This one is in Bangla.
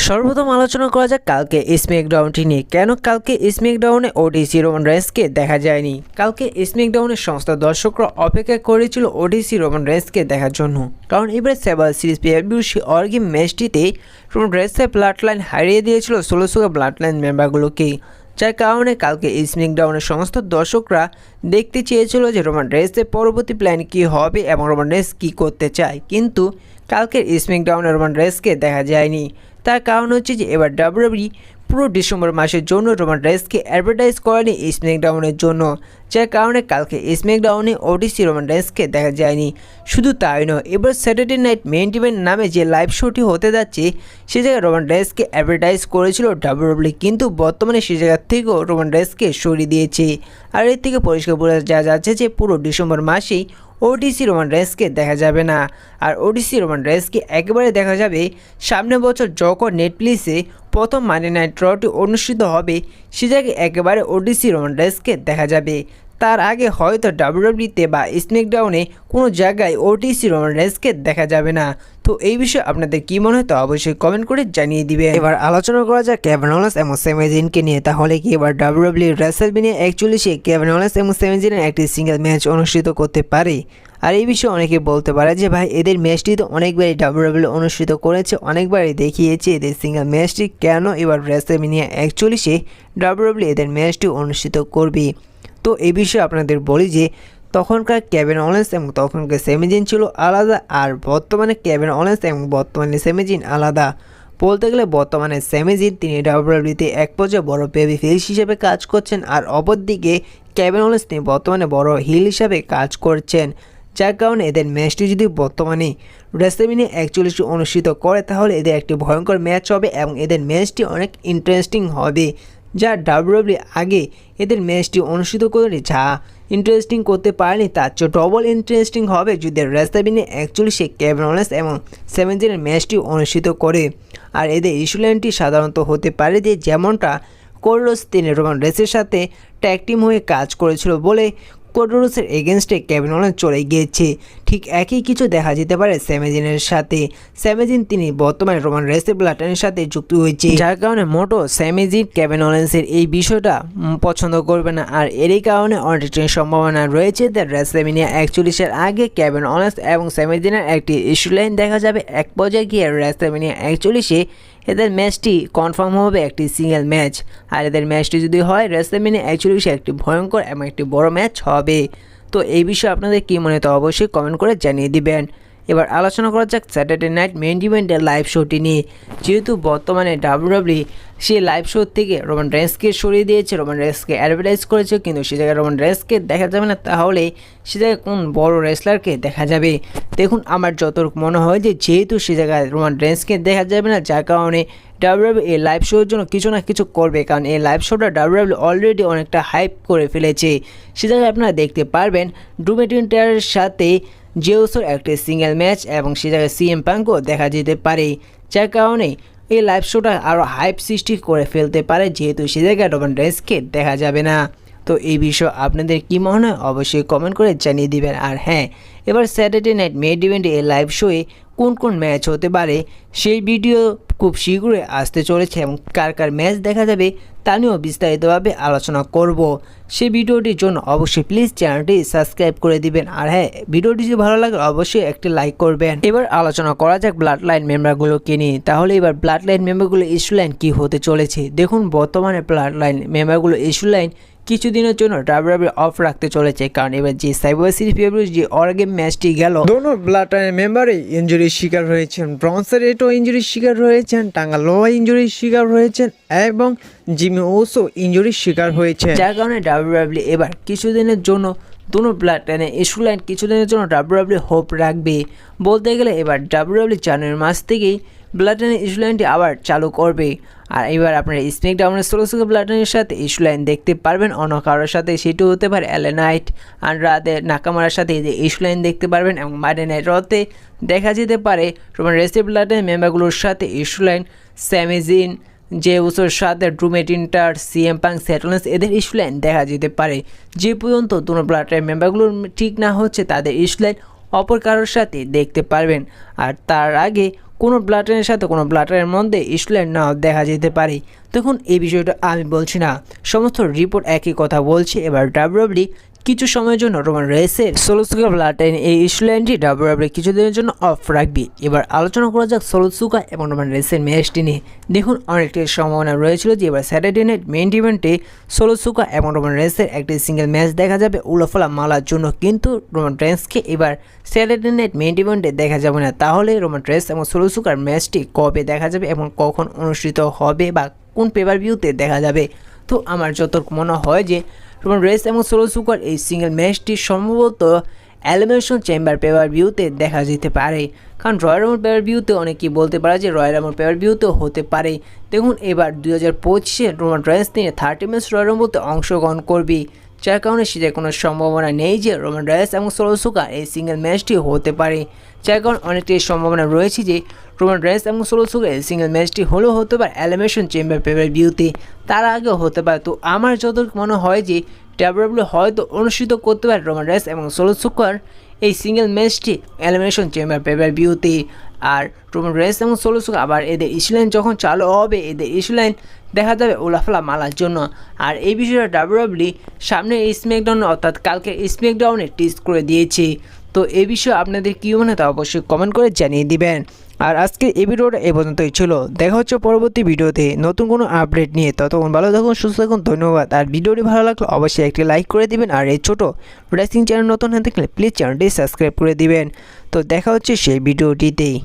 সর্বপ্রথম আলোচনা করা যাক কালকে স্ম্যাকডাউনটি নিয়ে। কেন কালকে স্ম্যাকডাউনে ওডিসি রোমান রেন্সকে দেখা যায়নি? কালকে স্ম্যাকডাউনের সমস্ত দর্শকরা অপেক্ষা করেছিল ওডিসি রোমান রেন্সকে দেখার জন্য, কারণ এবারে সেভার সিরিজ পিএফবিউসি অর্গেম ম্যাচটিতে রোমান রেন্সের ব্লাড লাইন হারিয়ে দিয়েছিল সোলোসোগা ব্লাড লাইন মেম্বারগুলোকে, যার কারণে কালকে স্ম্যাকডাউনের সমস্ত দর্শকরা দেখতে চেয়েছিল যে রোমান রেন্সের পরবর্তী প্ল্যান কী হবে এবং রোমান রেন্স কী করতে চায়। কিন্তু কালকের স্ম্যাকডাউনে রোমান রেন্সকে দেখা যায়নি। তার কারণ হচ্ছে যে এবার ডাব্লিউডাব্লিউই পুরো ডিসেম্বর মাসের জন্য রোমান রেন্সকে অ্যাডভার্টাইজ করেনি স্ম্যাকডাউনের জন্য, যার কারণে কালকে স্ম্যাকডাউনে ওডিসি রোমান রেন্সকে দেখা যায়নি। শুধু তাই নয়, এবার স্যাটারডে নাইট মেইন ইভেন্ট নামে যে লাইভ শোটি হতে যাচ্ছে সে জায়গায় রোমান রেন্সকে অ্যাডভার্টাইজ করেছিল ডাব্লিউডাব্লিউই, কিন্তু বর্তমানে সে জায়গার থেকেও রোমান রেন্সকে সরিয়ে দিয়েছে। আর এর থেকে পরিষ্কার বোঝা যাচ্ছে যে পুরো ডিসেম্বর মাসেই ওডিসি রোমান রেন্সকে দেখা যাবে না। আর ওডিসি রোমান রেন্সকে একেবারে দেখা যাবে সামনের বছর যখন নেটফ্লিক্সে প্রথম মানডে নাইট রটি অনুষ্ঠিত হবে সে জায়গায় একেবারে ওডিসি রোমান রেন্সকে দেখা যাবে। তার আগে হয়তো ডাব্লিউডাব্লিউইতে বা স্ম্যাকডাউনে কোনো জায়গায় ওডিসি রোমান রেন্সকে দেখা যাবে না। তো এই বিষয়ে আপনাদের কী মনে হয় তা অবশ্যই কমেন্ট করে জানিয়ে দিবেন। এবার আলোচনা করা যাক কেভিন ওলেন্স এবং স্যামি জাইনকে নিয়ে। তাহলে কি এবার ডাব্লিউডাব্লিউই রেসলম্যানিয়া 41-এ কেভিন ওলেন্স এবং স্যামি জাইনের একটি সিঙ্গেল ম্যাচ অনুষ্ঠিত করতে পারে? আর এই বিষয়ে অনেকে বলতে পারে যে ভাই এদের ম্যাচটি তো অনেকবারই ডাব্লিউডাব্লিউই অনুষ্ঠিত করেছে, অনেকবারই দেখিয়েছে এদের সিঙ্গেল ম্যাচটি, কেন এবার রেসলম্যানিয়া 41-এ ডাব্লিউডাব্লিউই এদের ম্যাচটি অনুষ্ঠিত করবে? তো এই বিষয়ে আপনাদের বলি যে তখনকার কেভিন ওলেন্স এবং তখনকার স্যামি জাইন ছিল আলাদা, আর বর্তমানে কেভিন ওলেন্স এবং বর্তমানে স্যামি জাইন আলাদা। বলতে গেলে বর্তমানে স্যামি জাইন তিনি ডাব্লিউডাব্লিউইতে এক পর্যায়ে বড় বেবি ফেস হিসেবে কাজ করছেন, আর অপরদিকে কেভিন ওলেন্স তিনি বর্তমানে বড় হিল হিসাবে কাজ করছেন। যার কারণে এদের ম্যাচটি যদি বর্তমানে রেসলম্যানিয়া 41 অনুষ্ঠিত করে তাহলে এদের একটি ভয়ঙ্কর ম্যাচ হবে এবং এদের ম্যাচটি অনেক ইন্টারেস্টিং হবে। যা ডাব্লিউডাব্লিউই আগে এদের ম্যাচটি অনুষ্ঠিত করে যা ইন্টারেস্টিং করতে পারেনি তার চেয়ে ডবল ইন্টারেস্টিং হবে যদি রেসলম্যানিয়া 41-এ কেভিন ওলেন্স এবং স্যামি জাইনের ম্যাচটি অনুষ্ঠিত করে। আর এদের ইস্যু লাইনটি সাধারণত হতে পারে যে যেমনটা কোডি তিনি রোমান রেন্সের সাথে ট্যাগ টিম হয়ে কাজ করেছিল বলে কোডি এগেনস্টে কেভিন ওলেন্স চলে গিয়েছে, ঠিক একই কিছু দেখা যেতে পারে স্যামি জাইনের সাথে। স্যামি জাইন তিনি বর্তমানে রোমান রেন্সের ব্লাড লাইনের সাথে যুক্ত হয়েছে, যার কারণে মোটো স্যামি জাইন কেভিন ওলেন্সের এই বিষয়টা পছন্দ করবে না। আর এরই কারণে অনেকটাই সম্ভাবনা রয়েছে যে রেসলম্যানিয়া 41-এর আগে কেভিন ওলেন্স এবং স্যামি জাইনের একটি ইস্যু লাইন দেখা যাবে। এক পর্যায়ে গিয়ে রেসলম্যানিয়া 41-এ এদের ম্যাচটি কনফার্ম হবে একটি সিঙ্গেল ম্যাচ, আর এদের ম্যাচটি যদি হয় রেসলম্যানিয়া 41-এ একটি ভয়ঙ্কর এবং একটি বড় ম্যাচ হবে। তো এই বিষয়ে আপনাদের কী মনে হয় তা অবশ্যই কমেন্ট করে জানিয়ে দিবেন। এবার আলোচনা করা যাক স্যাটারডে নাইট মেইন ইভেন্টের লাইভ শোটি নিয়ে। যেহেতু বর্তমানে ডাব্লিউডাব্লিউই সেই লাইভ শো থেকে রোমান রেন্সকে সরিয়ে দিয়েছে, রোমান রেন্সকে অ্যাডভার্টাইজ করেছে, কিন্তু সে জায়গায় রোমান রেন্সকে দেখা যাবে না, তাহলে সে জায়গায় কোন বড় রেসলারকে দেখা যাবে? দেখুন, আমার যতটুকু মনে হয় যে যেহেতু সে জায়গায় রোমান রেন্সকে দেখা যাবে না, যার কারণে ডাব্লিউডাব্লিউই এই লাইভ শোর জন্য কিছু না কিছু করবে, কারণ এই লাইভ শোটা ডাব্লিউডাব্লিউই অলরেডি অনেকটা হাইপ করে ফেলেছে। সে জায়গায় আপনারা দেখতে পারবেন ড্রু ম্যাকইন্টায়ারের সাথে জেউসের একটি সিঙ্গেল ম্যাচ এবং সে জায়গায় সিএম পাঙ্কও দেখা যেতে পারে, যার কারণে এই লাইভ শোটা আরও হাইপ সৃষ্টি করে ফেলতে পারে, যেহেতু সে জায়গায় রোমান রেন্সকে দেখা যাবে না। তো এই বিষয়ে আপনাদের কী মনে হয় অবশ্যই কমেন্ট করে জানিয়ে দিবেন। আর হ্যাঁ, এবার স্যাটারডে নাইট মেইন ইভেন্টে এই লাইভ শোয়ে কোন কোন ম্যাচ হতে পারে সেই ভিডিও খুব শীঘ্রই আসতে চলেছে এবং কার কার ম্যাচ দেখা যাবে তা নিয়েও বিস্তারিতভাবে আলোচনা করব। সেই ভিডিওটির জন্য অবশ্যই প্লিজ চ্যানেলটি সাবস্ক্রাইব করে দিবেন। আর হ্যাঁ, ভিডিওটি যদি ভালো লাগে অবশ্যই একটি লাইক করবেন। এবার আলোচনা করা যাক ব্লাড লাইন মেম্বারগুলোকে নিয়ে। তাহলে এবার ব্লাড লাইন মেম্বারগুলো ইস্যু লাইন কী হতে চলেছে? দেখুন, বর্তমানে ব্লাড লাইন মেম্বারগুলো ইস্যু লাইন কিছুদিনের জন্য ডাব্লিউডাব্লিউই অফ রাখতে চলেছে, কারণ এবার যে সাইবার সিরিজ পিএফবিউসি যে অর্গেম ম্যাচটি গেল দোনো ব্লাড লাইন মেম্বারই ইনজুরির শিকার হয়েছেন। ব্রনসন রেডও ইনজুরির শিকার হয়েছেন, টাঙ্গা লোয়া ইনজুরির শিকার হয়েছেন এবং জিমি ওসো ইনজুরির শিকার হয়েছে, যার কারণে ডাব্লিউডাব্লিউই এবার কিছুদিনের জন্য দুটো ব্লাড লাইনে ইস্যু লাইন কিছুদিনের জন্য ডাব্লিউডাব্লিউই হোপ রাখবে। বলতে গেলে এবার ডাব্লিউডাব্লিউই জানুয়ারি মাস থেকেই ব্লাড লাইনের ইস্যু লাইনটি আবার চালু করবে। আর এবার আপনারা স্ম্যাকডাউনের সোলোসোগা ব্লাড লাইনের সাথে ইস্যু লাইন দেখতে পারবেন অন্য কারোর সাথে, সেটিও হতে পারে এলএ নাইট আন্ড্রাদে নাকামারার সাথে ইস্যু লাইন দেখতে পারবেন, এবং মানডে নাইট রতে দেখা যেতে পারে রোমান রেন্সের ব্লাড লাইন মেম্বারগুলোর সাথে ইস্যু লাইন, স্যামি জাইন, জেউসের সাথে ড্রু McIntyre, CM punk, Seth Rollins এদের ইস্যু লাইন দেখা যেতে পারে। যে পর্যন্ত দুটো ব্লাড লাইন মেম্বারগুলোর ঠিক না হচ্ছে তাদের ইস্যু লাইন অপর কারোর সাথে দেখতে পারবেন। আর তার আগে কোনো ব্লাডারের সাথে কোনো ব্লাডারের মধ্যে ইস্যুলাইন নাও দেখা যেতে পারে। দেখুন এই বিষয়টা আমি বলছি না, সমস্ত রিপোর্ট একই কথা বলছে। এবার ডাব্লিউডাব্লিউ কিছু সময়ের জন্য রোমান রেইন্সের সোলোসুকা ব্লাডলাইন এই ইস্যুলাইনটি ডাব্লিউডাব্লিউ কিছুদিনের জন্য অফ রাখবে। এবার আলোচনা করা যাক সোলোসুকা এবং রোমান রেইন্সের ম্যাচটি নিয়ে। দেখুন অনেকটি সম্ভাবনা রয়েছিল যে এবার স্যাটারডে নাইট মেইন ইভেন্টে সোলোসুকা এবং রোমান রেইন্সের একটি সিঙ্গেল ম্যাচ দেখা যাবে উলাফালা মালার জন্য, কিন্তু রোমান রেইন্সকে এবার স্যাটারডে নাইট মেইন ইভেন্টে দেখা যাবে না। তাহলে রোমান রেইন্স এবং সোলোসুকার ম্যাচটি কবে দেখা যাবে এবং কখন অনুষ্ঠিত হবে বা কোন পেপার ভিউতে দেখা যাবে? তো আমার যতটুকু মনে হয় যে রোমান রেইন্স এবং সোলোসুকার এই সিঙ্গেল ম্যাচটি সম্ভবত এলিমিনেশন চেম্বার পেপার ভিউতে দেখা যেতে পারে, কারণ রয়্যাল রাম্বল পেপার ভিউতে অনেকেই বলতে পারে যে রয়্যাল রাম্বল পেপার ভিউতেও হতে পারে। দেখুন এবার 2025-এ রোমান রেইন্স তিনি 30 ম্যাচ রয়্যাল রাম্বলতে অংশগ্রহণ করবে, যার কারণে সেটার কোনো সম্ভাবনা নেই যে রোমান রেইন্স এবং সোলোসুকা এই সিঙ্গেল ম্যাচটি হতে পারে। যার কারণে অনেকটাই সম্ভাবনা রয়েছে যে রোমান রেইন্স এবং সোলোসুকা এই সিঙ্গেল ম্যাচটি হলেও হতে পারে এলিমিনেশন চেম্বার পেপার ভিউতে, তার আগেও হতে পারে। তো আমার যতটুকু মনে হয় যে ডাব্লিউডাব্লিউ হয়তো অনুষ্ঠিত করতে পারে রোমান রেইন্স এবং সোলোসুকার এই সিঙ্গেল ম্যাচটি এলিমিনেশন চেম্বার পেপার ভিউতে। আর রোমান রেইন্স এবং সোলোসুকা আবার এদের ইস্যুলাইন যখন চালু হবে, এদের ইস্যুলাইন দেখা যাবে উলাফালা মালার জন্য। আর এই বিষয়টা ডাব্লিউডাব্লিউ সামনে স্ম্যাকডাউনে অর্থাৎ কালকে স্ম্যাকডাউনে টিজ করে দিয়েছে। তো এই বিষয়ে আপনাদের কী মনে হয় তা অবশ্যই কমেন্ট করে জানিয়ে দিবেন। আর আজকে এই ভিডিওটা এই পর্যন্তই ছিল। দেখা হচ্ছে পরবর্তী ভিডিওতে নতুন কোনো আপডেট নিয়ে। ততক্ষণ ভালো থাকুন, সুস্থ থাকুন, ধন্যবাদ। আর ভিডিওটি ভালো লাগলে অবশ্যই একটি লাইক করে দিবেন। আর এই ছোটো রেসলিং চ্যানেল নতুন হয়ে থাকলে প্লিজ চ্যানেলটি সাবস্ক্রাইব করে দিবেন। তো দেখা হচ্ছে সেই ভিডিওটিতেই।